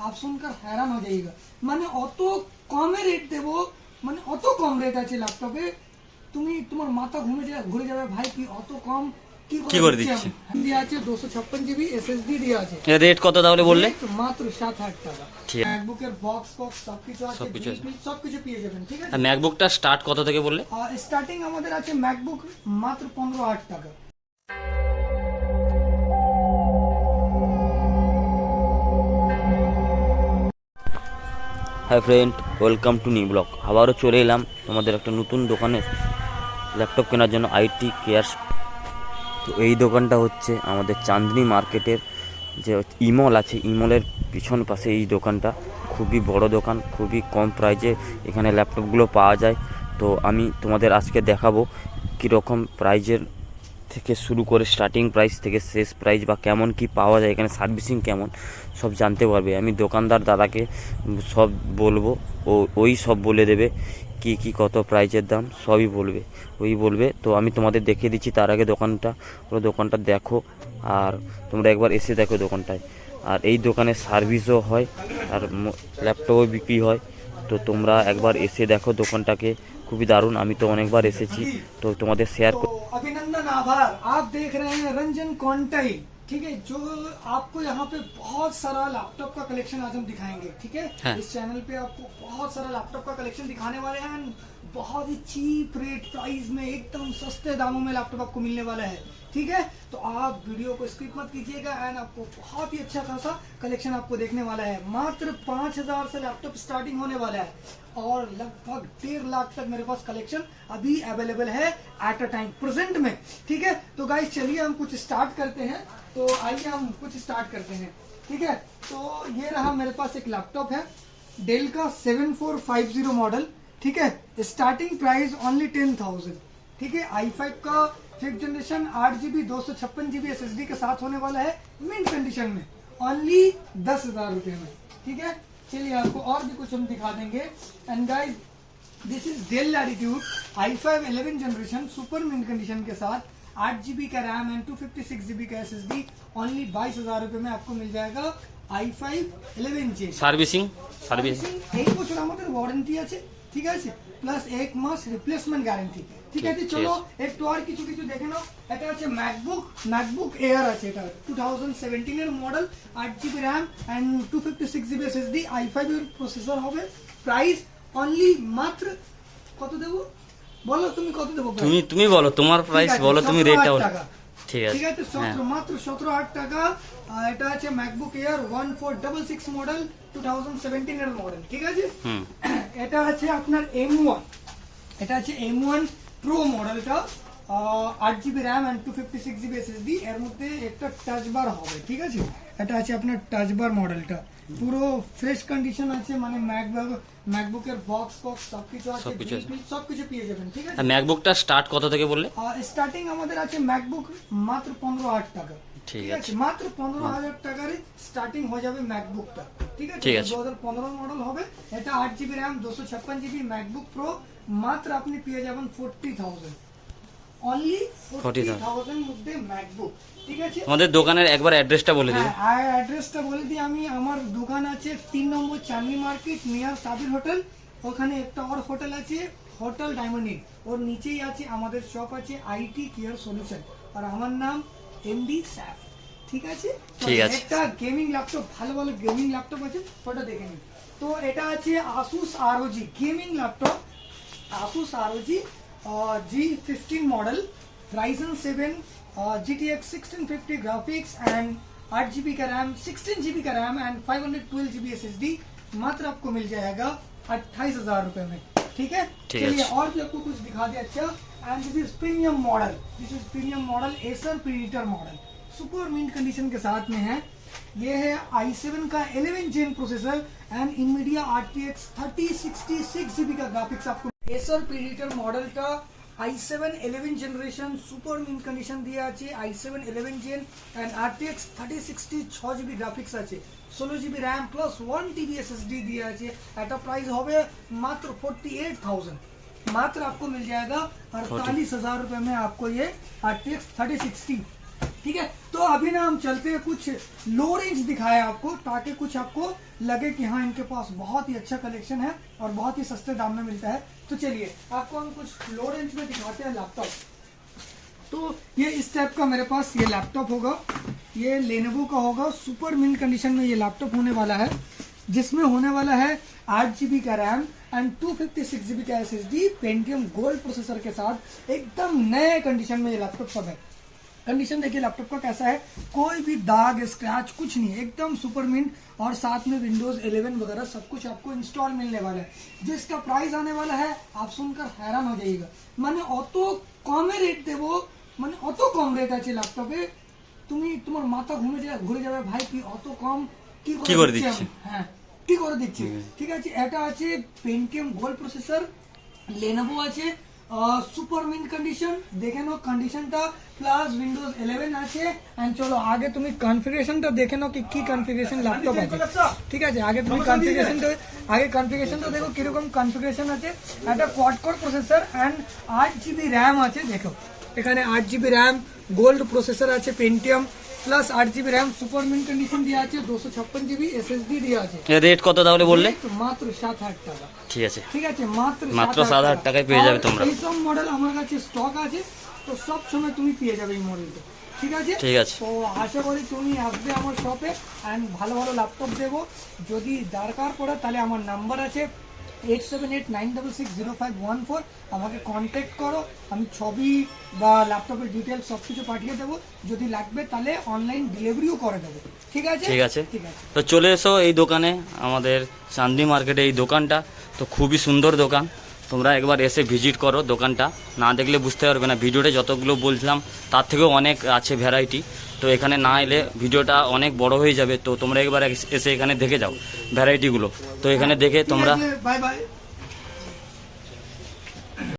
आप सुनकर हैरान हो जाइएगा মানে অত কমে রেট দেবো মানে অত কম রেট আছে ল্যাপটপে তুমি তোমার মাথা ঘুরে যাবে ভাই কি অত কম কি করে দিচ্ছি দিয়ে আছে 256 জিবি এসএসডি দিয়ে আছে এর রেট কত তাহলে বললে মাত্র 7000 টাকা ম্যাকবুকের বক্স সবকিছু আছে সবকিছু পেয়ে যাবেন ঠিক আছে আর ম্যাকবুকটা স্টার্ট কত থেকে বললে স্টার্টিং আমাদের আছে ম্যাকবুক মাত্র 15000 টাকা hi friend, welcome to new blog. আবারও চলে এলাম তোমাদের একটা নতুন দোকানে ল্যাপটপ কেনার জন্য, আইটি কেয়ার। তো এই দোকানটা হচ্ছে আমাদের চাঁদনি মার্কেটের যে ইমল আছে, ইমলের পিছন পাশে এই দোকানটা। খুবই বড় দোকান, খুবই কম প্রাইসে এখানে ল্যাপটপগুলো পাওয়া যায়। তো আমি তোমাদের আজকে দেখাবো কীরকম প্রাইজের থেকে শুরু করে স্টার্টিং প্রাইস থেকে শেষ প্রাইস বা কেমন কি পাওয়া যায়, এখানে সার্ভিসিং কেমন সব জানতে পারবে। আমি দোকানদার দাদাকে সব বলবো, ওই সব বলে দেবে কি কত প্রাইজের দাম সবই বলবে। তো আমি তোমাদের দেখিয়ে দিচ্ছি, তার আগে দোকানটা দেখো আর তোমরা একবার এসে দেখো দোকানটায়। আর এই দোকানে সার্ভিসও হয় আর ল্যাপটপও বিক্রি হয়। তো তোমরা একবার এসে দেখো দোকানটাকে, খুবই দারুণ। আমি তো অনেকবার এসেছি, তো তোমাদের শেয়ার अभिनंदन आभार। आप देख रहे हैं रंजन कॉन्टाई, ठीक है, जो आपको यहाँ पे बहुत सारा लैपटॉप का कलेक्शन आज हम दिखाएंगे। ठीक है, इस चैनल पे आपको बहुत सारा लैपटॉप का कलेक्शन दिखाने वाले हैं। बहुत ही चीप रेट प्राइस में एकदम सस्ते दामों में लैपटॉप आपको मिलने वाला है। ठीक है, तो आप वीडियो को स्किप मत कीजिएगा एंड आपको बहुत ही अच्छा खासा कलेक्शन आपको देखने वाला है। मात्र 5000 से लैपटॉप स्टार्टिंग होने वाला है और लगभग 1.5 लाख तक मेरे पास कलेक्शन अभी अवेलेबल है एट अ टाइम प्रेजेंट में। ठीक है, तो गाइस चलिए हम कुछ स्टार्ट करते हैं। तो आइए हम कुछ स्टार्ट करते हैं। ठीक है, तो ये रहा मेरे पास एक लैपटॉप है डेल का 7450 मॉडल। ठीक है, स्टार्टिंग प्राइस ओनली 10,000। ठीक है, i5 का 5th generation 8GB 256GB SSD के साथ होने वाला है मिंट कंडीशन में ओनली 10,000 रुपए में। ठीक है, चलिए आपको और भी कुछ हम दिखा देंगे। And guys this is Dell Latitude i5 11 generation super mint condition के साथ 8GB का रैम एंड 256GB का SSD ओनली 22,000 रुपए में आपको मिल जाएगा i5 11J। সার্ভিসিং एक বছর আমাদের ওয়ারেন্টি আছে, ঠিক আছে, প্লাস 1 মাস রিপ্লেসমেন্ট গ্যারান্টি। ঠিক আছে, চলো একটু আর কিছু দেখে নাও। এটা হচ্ছে ম্যাকবুক এয়ার আছে, এটা 2017 এর model, 8GB RAM and 256GB SSD, i5 এর প্রসেসর হবে। প্রাইস অনলি মাত্র কত দেবো বলো, তুমি কত দেবো? তুমি বলো, তোমার প্রাইস বলো, তুমি রেটটা বলো। ঠিক আছে, ঠিক আছে, মাত্র 17,000 টাকা। এটা আছে ম্যাকবুক এয়ার 1466 মডেল, 2017 এর মডেল। ঠিক আছে, এটা আছে আপনার M1, এটা আছে M1 প্রো মডেলটা, 8GB RAM and 256GB SSD, এর মধ্যে একটা টাচ বার হবে। ঠিক আছে, এটা আছে আপনার টাচ বার মডেলটা, পুরো ফ্রেশ কন্ডিশন আছে, মানে ম্যাকবুকের বক্স সবকিছু আছে, সবকিছু পেয়ে যাবেন। ঠিক আছে, ম্যাকবুকটা স্টার্ট কত থেকে বললে? স্টার্টিং আমাদের আছে ম্যাকবুক মাত্র 15,000 টাকা। ঠিক আছে, মাত্র 15,000 টাকার স্টার্টিং হয়ে যাবে ম্যাকবুকটা। ঠিক আছে, 2015 মডেল হবে। এটা 8GB RAM 256GB MacBook pro, মাত্র আপনি পেয়ে যাবেন 40,000 অনলি 40,000 মধ্যে ম্যাকবুক। ঠিক আছে, আমাদের দোকানের একবার অ্যাড্রেসটা বলে দিন। হ্যাঁ, অ্যাড্রেসটা বলে দিই আমি। আমার দোকান আছে 3 নম্বর চাঁদনি মার্কেট নিয়ার সাবির হোটেল। ওখানে একটা আর হোটেল আছে, হোটেল ডায়মন্ড ইন, ওর নিচেই আছে আমাদের শপ আছে আইটি কেয়ার সলিউশন, আর আমার নাম এমডি স্যাফ। ঠিক আছে, একটা গেমিং ল্যাপটপ, ভালো গেমিং ল্যাপটপ আছে, ওটা দেখে নিন। তো এটা আছে Asus ROG gaming laptop, Asus ROG G15 model, Ryzen 7 GTX 1650 graphics and 8GB का रैम, 16GB का रैम एंड 512GB SSD, मात्र आपको मिल जाएगा 28,000 रुपए में। ठीक है, चलिए और भी आपको कुछ दिखा दे। अच्छा, and this is premium model Acer Predator model, super mint condition के साथ में है। ये है i7 का 11 gen processor and Nvidia RTX 3066GB का ग्राफिक्स आपको। एसर प्रीडेटर मॉडल का i7 11 generation super mint condition दिया আছে, i7 11 gen and RTX 3060 6GB graphics আছে, 16GB RAM plus 1TB SSD दिया আছে। এটা প্রাইস হবে মাত্র 48,000, मात्र आपको मिल जाएगा 48,000 रुपए में। आपको ये RTX 3060 ठीक है। तो अभी ना हम चलते हैं, कुछ लो रेंज दिखाए आपको, ताकि कुछ आपको लगे कि हाँ इनके पास बहुत ही अच्छा कलेक्शन है और बहुत ही सस्ते दाम में मिलता है। तो चलिए आपको हम कुछ लो रेंज में दिखाते हैं लैपटॉप। तो ये इस टाइप का मेरे पास ये लैपटॉप होगा, ये लेनोवो का होगा, सुपर मिंट कंडीशन में ये लैपटॉप होने वाला है, जिसमें होने वाला है 8 GB का रैम एंड 256 GB का SSD, पेंटियम गोल्ड प्रोसेसर के साथ एकदम नए कंडीशन में ये लैपटॉप सब है। कंडीशन देखिए लैपटॉप का कैसा है, कोई भी दाग स्क्रैच कुछ नहीं, एकदम सुपर मिंट, और साथ में विंडोज 11 वगैरह सब कुछ आपको इंस्टॉल मिलने वाला है। जो इसका प्राइस आने वाला है आप सुनकर हैरान हो जाइएगा, मैंने অত কমে রেট দেবো, মানে অত কম রেট আছে ল্যাপটপে, তুমি তোমার মাথা ঘুরে যাবে ভাই, কি অত কম কি করে দিচ্ছি। হ্যাঁ কি করে দিচ্ছি, ঠিক আছে। এটা আছে পেন্টিয়াম গোল্ড প্রসেসর, লেনোভো আছে সুপার মিন্ট কন্ডিশন, দেখে নাও কন্ডিশনটা, প্লাস উইন্ডোজ 11 আছে। এন্ড চলো আগে তুমি কনফিগারেশনটা দেখে নাও কি কনফিগারেশন ল্যাপটপ আছে, ঠিক আছে। আগে তুমি কনফিগারেশনটা দেখো কিরকম কনফিগারেশন আছে। একটা quad core processor and 8 GB RAM আছে, দেখো এখানে 8 GB র্যাম, গোল্ড প্রসেসর আছে Pentium, plus 8 GB RAM, super mint condition দেওয়া আছে, 256 GB SSD দেওয়া আছে। রেট কত তাহলে বললে? মাত্র 7,000 টাকা। ঠিক আছে, ঠিক আছে, মাত্র 7,000 টাকায় পেয়ে যাবে তোমরা। এই সব মডেল আমার কাছে স্টক আছে, তো সব সময় তুমি পেয়ে যাবে এই মডেলটা, ঠিক আছে। ঠিক আছে, তো আশা করি তুমি আসবে আমার শপে এন্ড ভালো ভালো ল্যাপটপ দেবো। যদি দরকার পড়ে তাহলে আমার নাম্বার আছে 8789660514, আমাকে কন্ট্যাক্ট করো, আমি ছবি বা ল্যাপটপের ডিটেলস সব কিছু পাঠিয়ে দেবো। যদি লাগবে তাহলে অনলাইন ডেলিভারিও করে দেবো, ঠিক আছে। ঠিক আছে, ঠিক আছে। তো চলে এসো এই দোকানে, আমাদের চাঁদনি মার্কেটে এই দোকানটা তো খুবই সুন্দর দোকান, তোমরা একবার এসে ভিজিট করো। দোকানটা না দেখলে বুঝতে পারবে না, ভিডিওতে যতগুলো বলছিলাম তার থেকেও অনেক আছে ভ্যারাইটি, তো এখানে না এলে ভিডিওটা অনেক বড় হয়ে যাবে। তো তোমরা একবার এসে এখানে দেখে যাও ভ্যারাইটিগুলো, তো এখানে দেখে তোমরা বাই বাই।